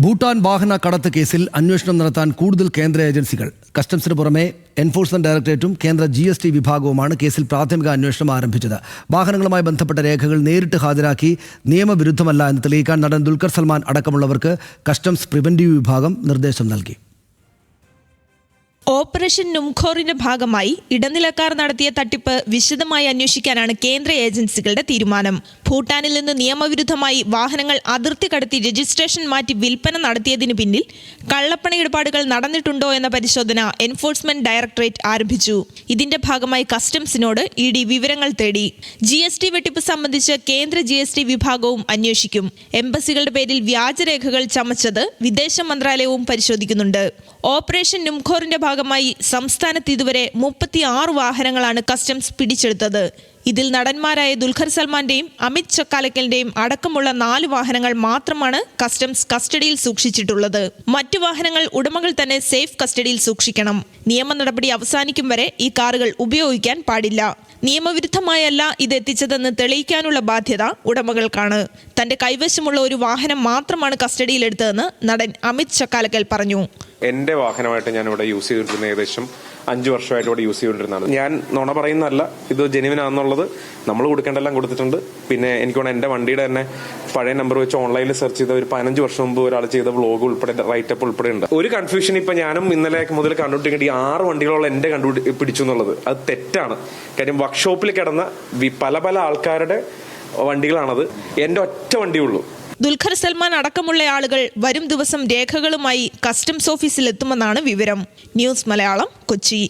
ഭൂട്ടാൻ വാഹന കടത്ത് കേസിൽ അന്വേഷണം നടത്താൻ കൂടുതൽ കേന്ദ്ര ഏജൻസികൾ. കസ്റ്റംസിന് പുറമെ എൻഫോഴ്സ്മെന്റ് ഡയറക്ടറേറ്റും കേന്ദ്ര GST വിഭാഗവുമാണ് കേസിൽ പ്രാഥമിക അന്വേഷണം ആരംഭിച്ചത്. വാഹനങ്ങളുമായി ബന്ധപ്പെട്ട രേഖകൾ നേരിട്ട് ഹാജരാക്കി നിയമവിരുദ്ധമല്ല എന്ന് തെളിയിക്കാൻ നടൻ ദുൽഖർ സൽമാൻ അടക്കമുള്ളവർക്ക് കസ്റ്റംസ് പ്രിവന്റീവ് വിഭാഗം നിർദ്ദേശം നൽകി. ഓപ്പറേഷൻ നുംഖോറിന്റെ ഭാഗമായി ഇടനിലക്കാർ നടത്തിയ തട്ടിപ്പ് വിശദമായി അന്വേഷിക്കാനാണ് കേന്ദ്ര ഏജൻസികളുടെ തീരുമാനം. ഭൂട്ടാനിൽ നിന്ന് നിയമവിരുദ്ധമായി വാഹനങ്ങൾ അതിർത്തി കടത്തി രജിസ്ട്രേഷൻ മാറ്റി വിൽപ്പന നടത്തിയതിനു പിന്നിൽ കള്ളപ്പണ ഇടപാടുകൾ നടന്നിട്ടുണ്ടോ എന്ന പരിശോധന എൻഫോഴ്സ്മെന്റ് ഡയറക്ടറേറ്റ് ആരംഭിച്ചു. ഇതിന്റെ ഭാഗമായി കസ്റ്റംസിനോട് ED വിവരങ്ങൾ തേടി. GST വെട്ടിപ്പ് സംബന്ധിച്ച് കേന്ദ്ര GST വിഭാഗവും അന്വേഷിക്കും. എംബസികളുടെ പേരിൽ വ്യാജരേഖകൾ ചമച്ചത് വിദേശ മന്ത്രാലയവും പരിശോധിക്കുന്നുണ്ട്. ഓപ്പറേഷൻ നുംഖോറിന്റെ ഭാഗമായി സംസ്ഥാനത്ത് ഇതുവരെ 36 വാഹനങ്ങളാണ് കസ്റ്റംസ് പിടിച്ചെടുത്തത്. ഇതിൽ നടന്മാരായ ദുൽഖർ സൽമാന്റെയും അമിത് ചക്കാലക്കലിന്റെയും അടക്കമുള്ള 4 വാഹനങ്ങൾ മാത്രമാണ് കസ്റ്റംസ് കസ്റ്റഡിയിൽ സൂക്ഷിച്ചിട്ടുള്ളത്. മറ്റു വാഹനങ്ങൾ ഉടമകൾ തന്നെ സേഫ് കസ്റ്റഡിയിൽ സൂക്ഷിക്കണം. നിയമ നടപടി അവസാനിക്കും വരെ ഈ കാറുകൾ ഉപയോഗിക്കാൻ പാടില്ല. നിയമവിരുദ്ധമായല്ല ഇത് എത്തിച്ചതെന്ന് തെളിയിക്കാനുള്ള ബാധ്യത ഉടമകൾക്കാണ്. തന്റെ കൈവശമുള്ള ഒരു വാഹനം മാത്രമാണ് കസ്റ്റഡിയിലെടുത്തതെന്ന് നടൻ അമിത് ചക്കാലക്കൽ പറഞ്ഞു. എന്റെ വാഹനമായിട്ട് ഞാൻ ഇവിടെ യൂസ് ചെയ്തിരുന്ന ഏകദേശം 5 വർഷമായിട്ട് ഇവിടെ യൂസ് ചെയ്തുകൊണ്ടിരുന്നതാണ്. ഞാൻ നുണ പറയുന്നതല്ല, ഇത് ജെനുവിനാണെന്നുള്ളത് നമ്മൾ കൊടുക്കേണ്ടെല്ലാം കൊടുത്തിട്ടുണ്ട്. പിന്നെ എനിക്ക് തോന്നുന്നു എന്റെ വണ്ടിയുടെ തന്നെ പഴയ നമ്പർ വെച്ച് ഓൺലൈനിൽ സെർച്ച് ചെയ്ത ഒരു 15 വർഷം മുമ്പ് ഒരാൾ ചെയ്ത വ്ലോഗ് ഉൾപ്പെടെ റൈറ്റപ്പ് ഉൾപ്പെടെ ഉണ്ട്. ഒരു കൺഫ്യൂഷൻ ഇപ്പൊ ഞാനും ഇന്നലെ മുതൽ കണ്ടുപിടിക്കേണ്ട ഈ 6 വണ്ടികളോളം എന്റെ പിടിച്ചു എന്നുള്ളത് അത് തെറ്റാണ്. കാര്യം വർക്ക്ഷോപ്പിൽ കിടന്ന പല ആൾക്കാരുടെ വണ്ടികളാണത്. എന്റെ ഒറ്റ വണ്ടിയുള്ളൂ. ദുൽഖർ സൽമാൻ അടക്കമുള്ള ആളുകൾ വരും ദിവസം രേഖകളുമായി കസ്റ്റംസ് ഓഫീസിൽ എത്തുമെന്നാണ് വിവരം. ന്യൂസ് മലയാളം, കൊച്ചി.